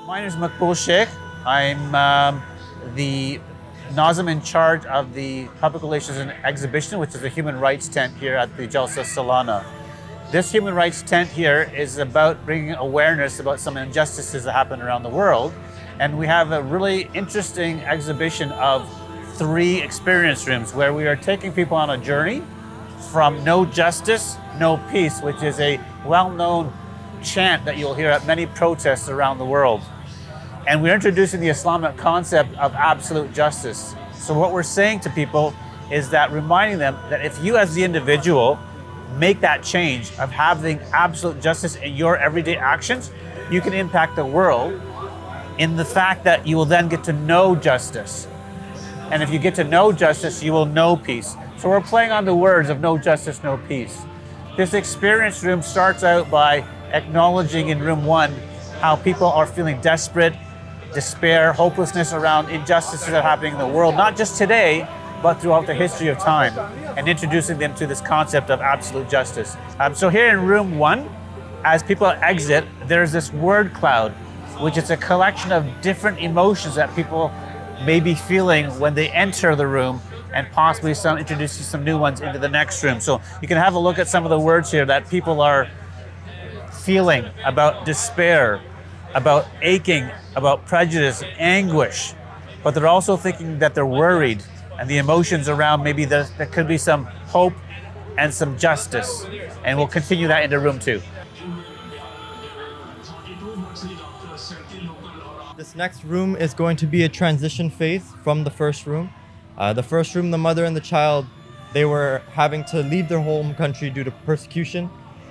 My name is Makbul Sheikh. I'm the Nazim in charge of the Public Relations and Exhibition, which is a human rights tent here at the Jalsa Salana. This human rights tent here is about bringing awareness about some injustices that happen around the world. And we have a really interesting exhibition of 3 experience rooms where we are taking people on a journey from no justice, no peace, which is a well-known chant that you'll hear at many protests around the world. And we're introducing the Islamic concept of absolute justice. So what we're saying to people is that reminding them that if you as the individual make that change of having absolute justice in your everyday actions, you can impact the world in the fact that you will then get to know justice. And if you get to know justice, you will know peace. So we're playing on the words of no justice, no peace. This experience room starts out by acknowledging in room 1 how people are feeling desperate, despair, hopelessness around injustices that are happening in the world, not just today, but throughout the history of time, and introducing them to this concept of absolute justice. So here in room 1, as people exit, there's this word cloud, which is a collection of different emotions that people may be feeling when they enter the room, and possibly introducing some new ones into the next room. So you can have a look at some of the words here that people are feeling about despair, about aching, about prejudice, anguish, but they're also thinking that they're worried, and the emotions around maybe there could be some hope and some justice. And we'll continue that into room 2. This next room is going to be a transition phase from the first room. The first room, the mother and the child, they were having to leave their home country due to persecution.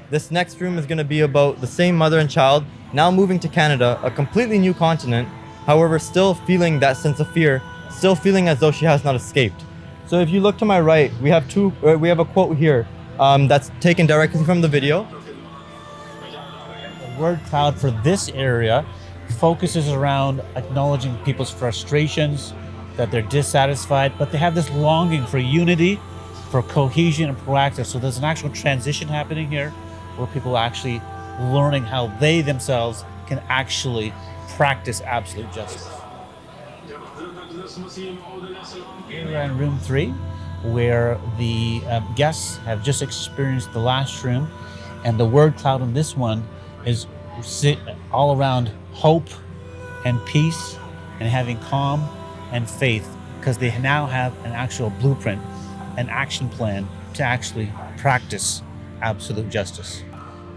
This next room is going to be about the same mother and child now moving to Canada, a completely new continent, however still feeling that sense of fear, still feeling as though she has not escaped. So if you look to my right, we have a quote here that's taken directly from the video. The word cloud for this area focuses around acknowledging people's frustrations, that they're dissatisfied, but they have this longing for unity, for cohesion and proactive. So there's an actual transition happening here where people are actually learning how they themselves can actually practice absolute justice. Here we're in room 3, where the guests have just experienced the last room, and the word cloud in this one is all around hope and peace and having calm and faith, because they now have an actual blueprint, an action plan to actually practice absolute justice.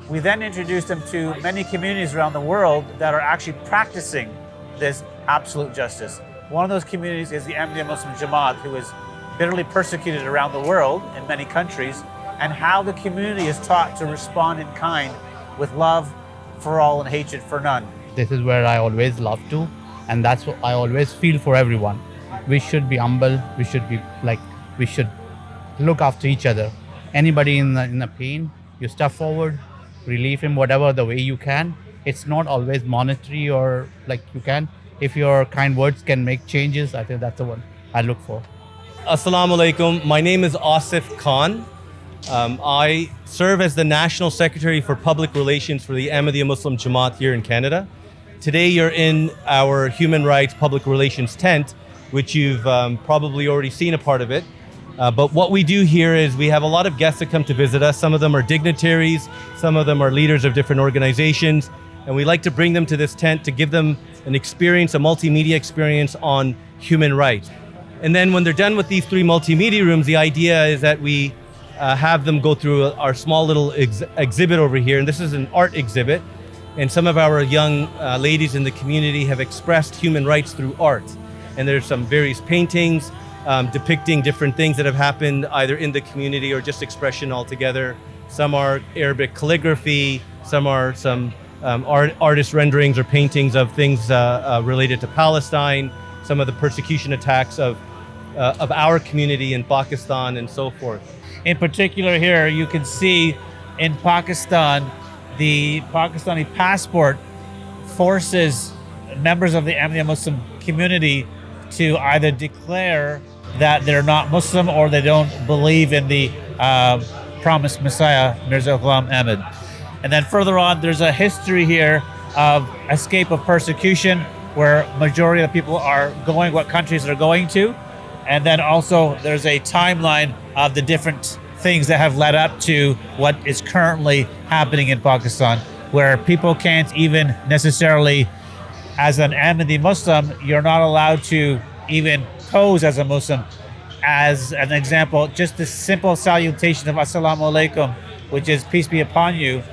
We then introduced them to many communities around the world that are actually practicing this absolute justice. One of those communities is the Ahmadiyya Muslim Jamaat, who is bitterly persecuted around the world in many countries, and how the community is taught to respond in kind with love for all and hatred for none. This is where I always love to, and that's what I always feel for everyone. We should be humble, we should look after each other. Anybody in the pain, you step forward, relieve him whatever the way you can. It's not always monetary or you can. If your kind words can make changes, I think that's the one I look for. Assalamu alaikum. My name is Asif Khan. I serve as the National Secretary for Public Relations for the Ahmadiyya Muslim Jamaat here in Canada. Today you're in our Human Rights Public Relations tent, which you've probably already seen a part of it. But what we do here is we have a lot of guests that come to visit us. Some of them are dignitaries, some of them are leaders of different organizations, and we like to bring them to this tent to give them an experience, a multimedia experience on human rights. And then when they're done with these 3 multimedia rooms, the idea is that we have them go through our small little exhibit over here. And this is an art exhibit. And some of our young ladies in the community have expressed human rights through art. And there's some various paintings depicting different things that have happened either in the community or just expression altogether. Some are Arabic calligraphy, some are artist renderings or paintings of things related to Palestine, some of the persecution attacks of our community in Pakistan and so forth. In particular here, you can see in Pakistan, the Pakistani passport forces members of the Ahmadiyya Muslim community to either declare that they're not Muslim or they don't believe in the promised Messiah, Mirza Ghulam Ahmad. And then further on, there's a history here of escape of persecution, where majority of people are going, what countries they're going to. And then also there's a timeline of the different things that have led up to what is currently happening in Pakistan, where people can't even necessarily, as an Ahmadi Muslim, you're not allowed to even pose as a Muslim. As an example, just the simple salutation of Assalamu alaikum, which is peace be upon you,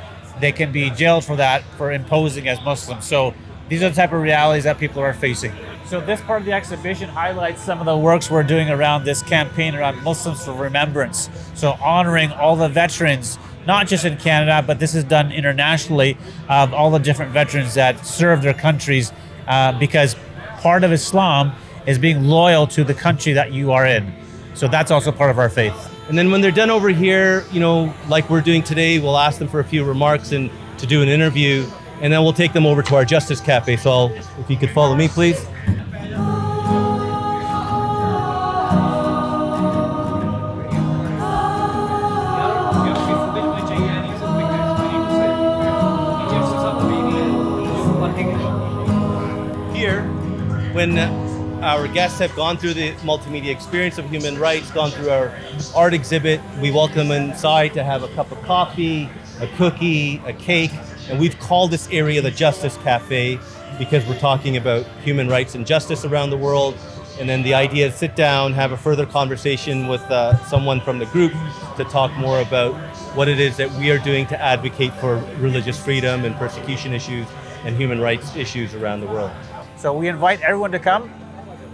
they can be jailed for that, for imposing as Muslims. So these are the type of realities that people are facing. So this part of the exhibition highlights some of the works we're doing around this campaign around Muslims for Remembrance. So honoring all the veterans, not just in Canada, but this is done internationally, of all the different veterans that served their countries, because part of Islam is being loyal to the country that you are in. So that's also part of our faith. And then when they're done over here, like we're doing today, we'll ask them for a few remarks and to do an interview, and then we'll take them over to our Justice Cafe. So if you could follow me, please. Here, when our guests have gone through the multimedia experience of human rights, gone through our art exhibit, we welcome them inside to have a cup of coffee, a cookie, a cake, and we've called this area the Justice Cafe because we're talking about human rights and justice around the world. And then the idea is sit down, have a further conversation with someone from the group to talk more about what it is that we are doing to advocate for religious freedom and persecution issues and human rights issues around the world. So we invite everyone to come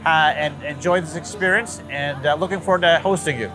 and enjoy this experience, and looking forward to hosting you.